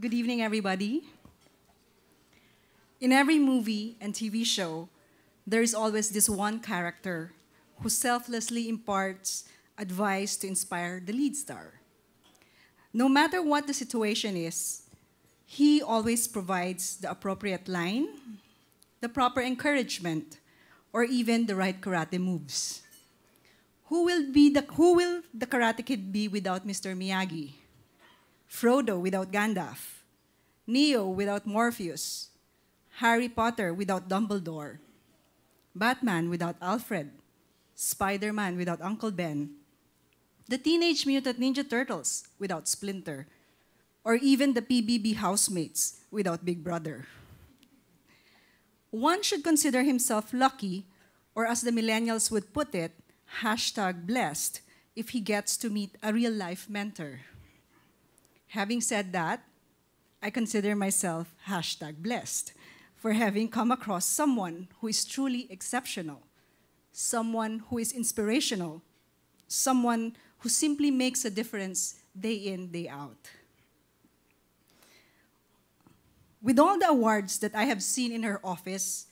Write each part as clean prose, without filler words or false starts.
Good evening, everybody. In every movie and TV show, there is always this one character who selflessly imparts advice to inspire the lead star. No matter what the situation is, he always provides the appropriate line, the proper encouragement, or even the right karate moves. Who will the Karate Kid be without Mr. Miyagi? Frodo without Gandalf? Neo without Morpheus? Harry Potter without Dumbledore? Batman without Alfred? Spider-Man without Uncle Ben? The Teenage Mutant Ninja Turtles without Splinter? Or even the PBB housemates without Big Brother? One should consider himself lucky, or as the millennials would put it, #blessed, if he gets to meet a real-life mentor. Having said that, I consider myself #blessed for having come across someone who is truly exceptional, someone who is inspirational, someone who simply makes a difference day in, day out. With all the awards that I have seen in her office,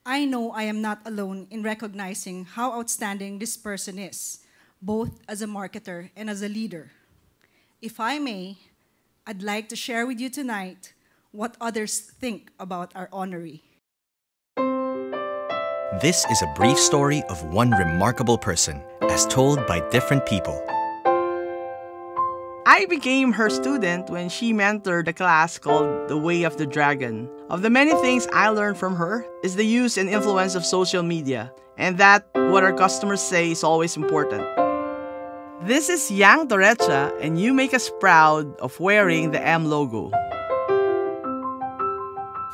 I know I am not alone in recognizing how outstanding this person is, both as a marketer and as a leader. If I may, I'd like to share with you tonight what others think about our honoree. This is a brief story of one remarkable person, as told by different people. I became her student when she mentored a class called The Way of the Dragon. Of the many things I learned from her is the use and influence of social media, and that what our customers say is always important. This is Yang Torecha, and you make us proud of wearing the M logo.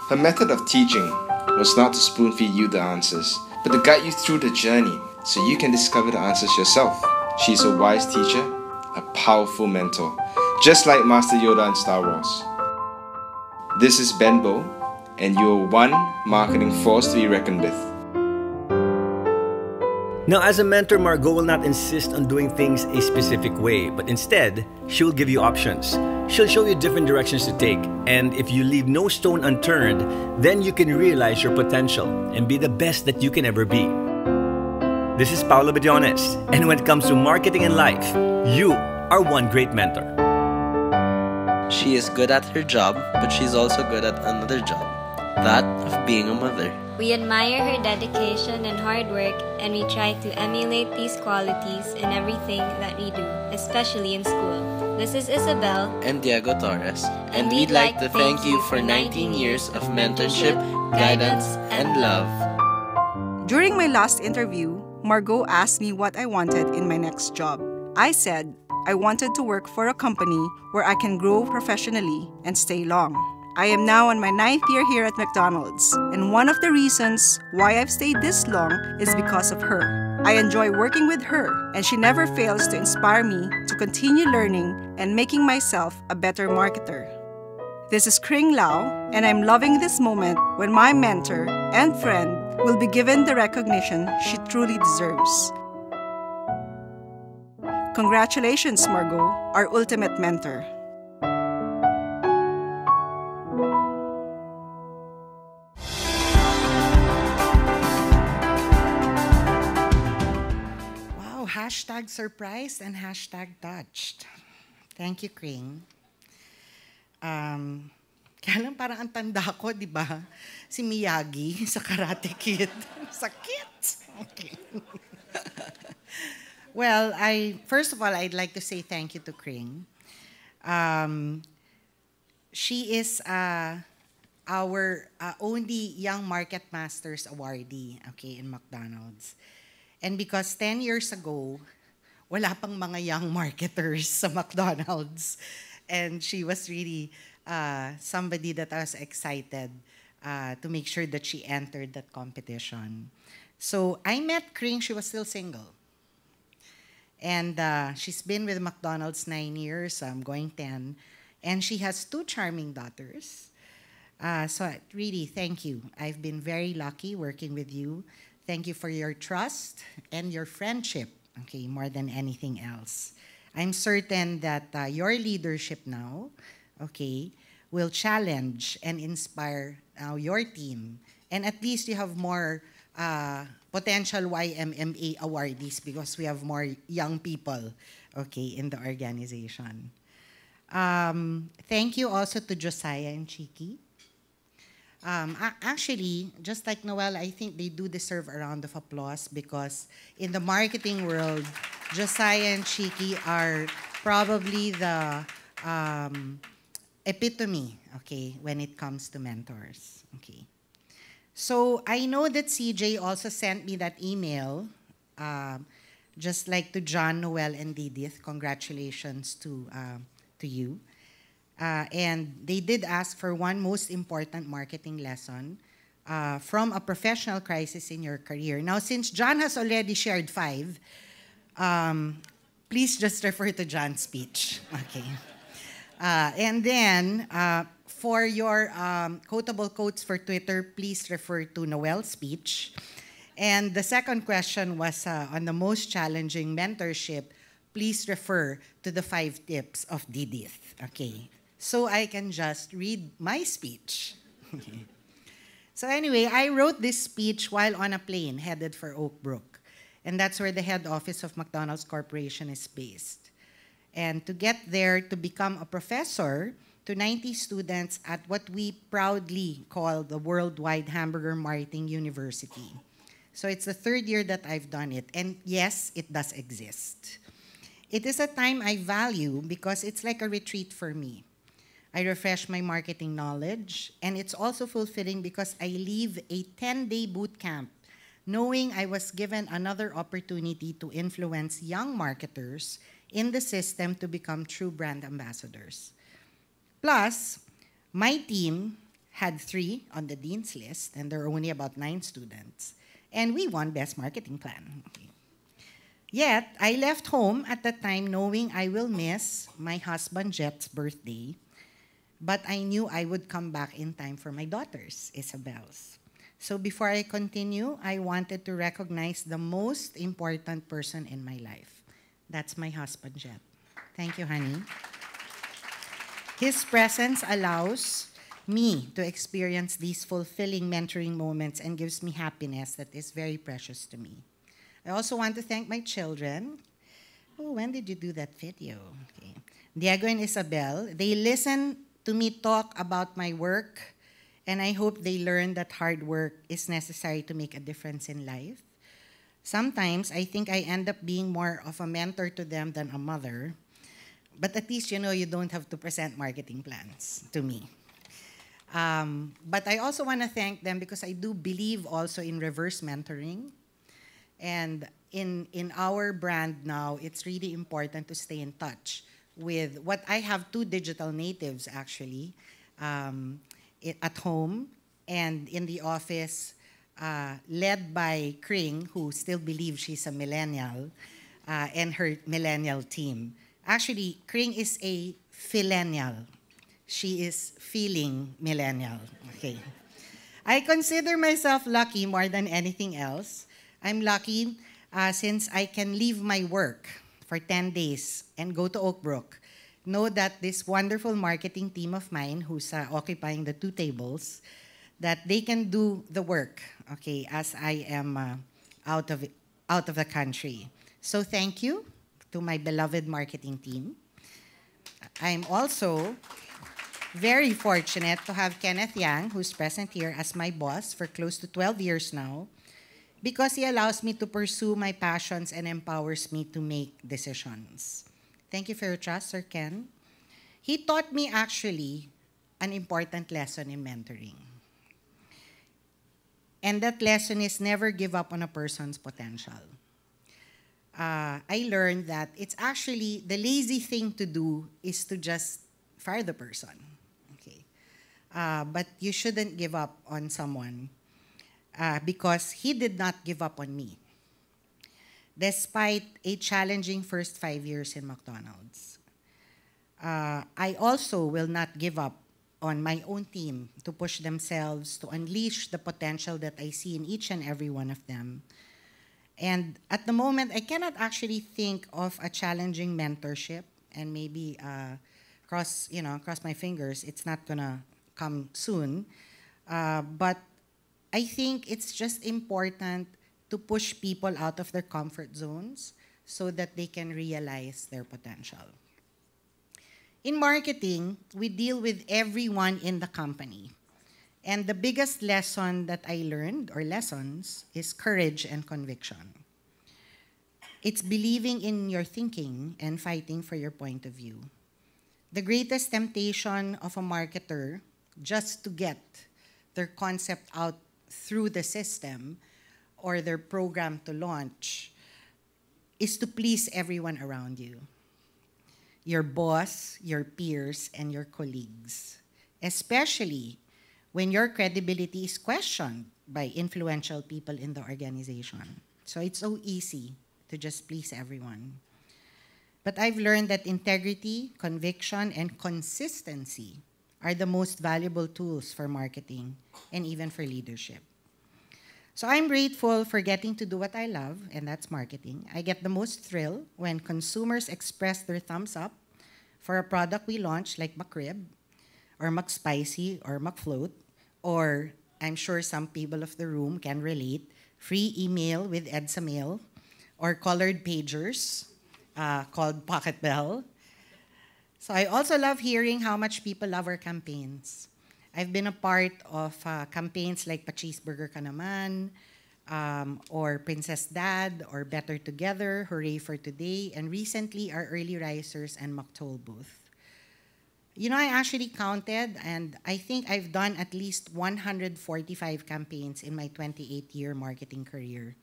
Her method of teaching was not to spoon-feed you the answers, but to guide you through the journey so you can discover the answers yourself. She's a wise teacher, a powerful mentor, just like Master Yoda in Star Wars. This is Benbow, and you're one marketing force to be reckoned with. Now, as a mentor, Margot will not insist on doing things a specific way, but instead, she will give you options. She'll show you different directions to take, and if you leave no stone unturned, then you can realize your potential and be the best that you can ever be. This is Paolo Bediones, and when it comes to marketing and life, you are one great mentor. She is good at her job, but she's also good at another job, that of being a mother. We admire her dedication and hard work, and we try to emulate these qualities in everything that we do, especially in school. This is Isabel and Diego Torres, and we'd like to thank you for 19 years of mentorship, guidance, and love. During my last interview, Margot asked me what I wanted in my next job. I said I wanted to work for a company where I can grow professionally and stay long. I am now on my 9th year here at McDonald's, and one of the reasons why I've stayed this long is because of her. I enjoy working with her, and she never fails to inspire me to continue learning and making myself a better marketer. This is Kring Lau, and I'm loving this moment when my mentor and friend will be given the recognition she truly deserves. Congratulations, Margot, our ultimate mentor. Wow, #surprised and #touched. Thank you, Kring. Kaya lang parang ang tanda ko, di ba? Si Miyagi sa Karate Kid. Sakit! Okay. Well, first of all, I'd like to say thank you to Kring. She is our only Young Market Masters awardee, okay, in McDonald's. And because 10 years ago, wala pang mga young marketers sa McDonald's. And she was really somebody that I was excited to make sure that she entered that competition. So I met Kring, she was still single. And she's been with McDonald's 9 years, going 10. And she has 2 charming daughters. So really, thank you. I've been very lucky working with you. Thank you for your trust and your friendship, okay, more than anything else. I'm certain that your leadership now, okay, will challenge and inspire your team. And at least you have more potential YMMA awardees because we have more young people, okay, in the organization. Thank you also to Josiah and Chiki. Actually, just like Noel, I think they do deserve a round of applause because in the marketing world, Josiah and Chiki are probably the epitome, okay, when it comes to mentors, okay. So I know that CJ also sent me that email, just like to John, Noel, and Didith. Congratulations to you. And they did ask for one most important marketing lesson from a professional crisis in your career. Now, since John has already shared 5, please just refer to John's speech. Okay. And then, for your quotable quotes for Twitter, please refer to Noel's speech. And the second question was on the most challenging mentorship, please refer to the 5 tips of Didith. Okay. So I can just read my speech. So anyway, I wrote this speech while on a plane headed for Oak Brook. And that's where the head office of McDonald's Corporation is based. And to get there to become a professor to 90 students at what we proudly call the Worldwide Hamburger Marketing University. So it's the 3rd year that I've done it. And yes, it does exist. It is a time I value because it's like a retreat for me. I refresh my marketing knowledge, and it's also fulfilling because I leave a 10-day boot camp knowing I was given another opportunity to influence young marketers in the system to become true brand ambassadors. Plus, my team had 3 on the dean's list, and there are only about 9 students, and we won Best Marketing Plan. Okay. Yet, I left home at the time knowing I will miss my husband Jet's birthday, but I knew I would come back in time for my daughter's, Isabel's. So before I continue, I wanted to recognize the most important person in my life. That's my husband, Jet. Thank you, honey. His presence allows me to experience these fulfilling mentoring moments and gives me happiness that is very precious to me. I also want to thank my children. Oh, when did you do that video? Okay. Diego and Isabel, they listen to me talk about my work, and I hope they learn that hard work is necessary to make a difference in life. Sometimes I think I end up being more of a mentor to them than a mother, but at least you know you don't have to present marketing plans to me. But I also want to thank them because I do believe also in reverse mentoring. And in our brand now, it's really important to stay in touch with what I have 2 digital natives actually at home and in the office, led by Kring, who still believes she's a millennial, and her millennial team. Actually, Kring is a phillennial. She is feeling millennial. Okay. I consider myself lucky more than anything else. I'm lucky since I can leave my work for 10 days and go to Oak Brook. Know that this wonderful marketing team of mine who's occupying the 2 tables, that they can do the work, okay, as I am out of the country. So thank you to my beloved marketing team. I'm also very fortunate to have Kenneth Yang, who's present here as my boss for close to 12 years now, because he allows me to pursue my passions and empowers me to make decisions. Thank you for your trust, Sir Ken. He taught me actually an important lesson in mentoring. And that lesson is never give up on a person's potential. I learned that it's actually the lazy thing to do is to just fire the person. Okay. But you shouldn't give up on someone because he did not give up on me, despite a challenging first 5 years in McDonald's. I also will not give up on my own team to push themselves, to unleash the potential that I see in each and every one of them. And at the moment, I cannot actually think of a challenging mentorship, and maybe cross my fingers, it's not gonna come soon. But I think it's just important to push people out of their comfort zones so that they can realize their potential. In marketing, we deal with everyone in the company. And the biggest lesson that I learned, or lessons, is courage and conviction. It's believing in your thinking and fighting for your point of view. The greatest temptation of a marketer, just to get their concept out through the system or their program to launch, is to please everyone around you. Your boss, your peers, and your colleagues, especially when your credibility is questioned by influential people in the organization. So it's so easy to just please everyone. But I've learned that integrity, conviction, and consistency are the most valuable tools for marketing and even for leadership. So I'm grateful for getting to do what I love, and that's marketing. I get the most thrill when consumers express their thumbs up for a product we launch, like McRib, or McSpicy, or McFloat, or I'm sure some people of the room can relate, free email with EDSA Mail, or colored pagers called Pocket Bell. So I also love hearing how much people love our campaigns. I've been a part of campaigns like Pa-Cheeseburger Ka Naman, or Princess Dad, or Better Together, Hooray for Today, and recently our Early Risers and McToll Booth. You know, I actually counted, and I think I've done at least 145 campaigns in my 28-year marketing career.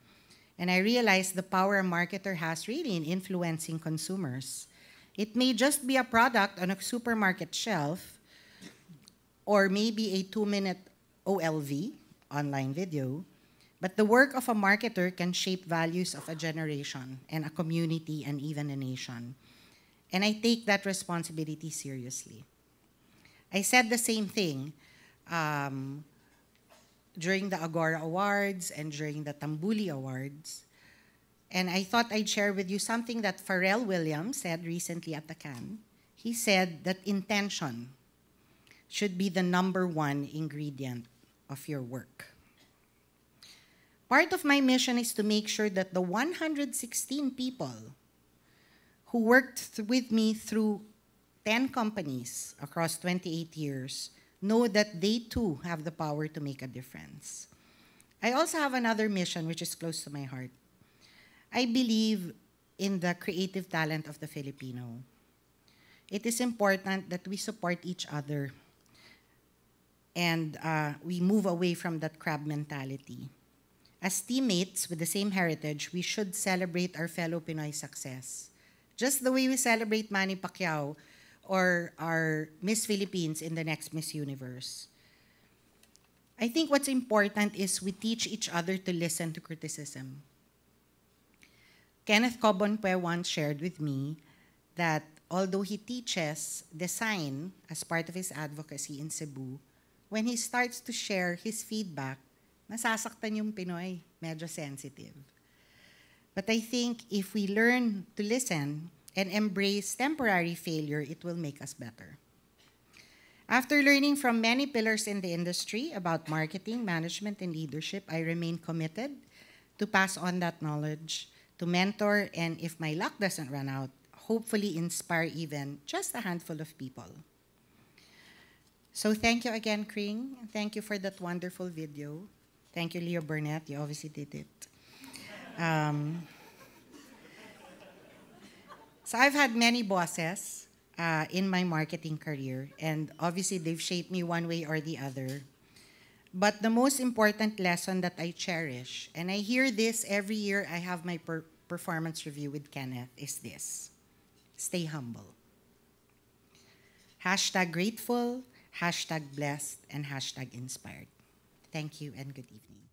And I realized the power a marketer has really in influencing consumers. It may just be a product on a supermarket shelf, or maybe a 2-minute OLV, online video, but the work of a marketer can shape values of a generation and a community and even a nation. And I take that responsibility seriously. I said the same thing during the Agora Awards and during the Tambuli Awards. And I thought I'd share with you something that Pharrell Williams said recently at the Cannes. He said that intention should be the #1 ingredient of your work. Part of my mission is to make sure that the 116 people who worked with me through 10 companies across 28 years know that they too have the power to make a difference. I also have another mission which is close to my heart. I believe in the creative talent of the Filipino. It is important that we support each other and we move away from that crab mentality. As teammates with the same heritage, we should celebrate our fellow Pinoy success, just the way we celebrate Manny Pacquiao or our Miss Philippines in the next Miss Universe. I think what's important is we teach each other to listen to criticism. Kenneth Cobonpue once shared with me that although he teaches design as part of his advocacy in Cebu, when he starts to share his feedback, nasasaktan yung Pinoy, medyo sensitive. But I think if we learn to listen and embrace temporary failure, it will make us better. After learning from many pillars in the industry about marketing, management, and leadership, I remain committed to pass on that knowledge, to mentor, and if my luck doesn't run out, hopefully inspire even just a handful of people. So thank you again, Kring. Thank you for that wonderful video. Thank you, Leo Burnett. You obviously did it. So I've had many bosses in my marketing career, and obviously they've shaped me one way or the other. But the most important lesson that I cherish, and I hear this every year I have my performance review with Kenneth, is this: stay humble. #grateful, #blessed, and #inspired. Thank you and good evening.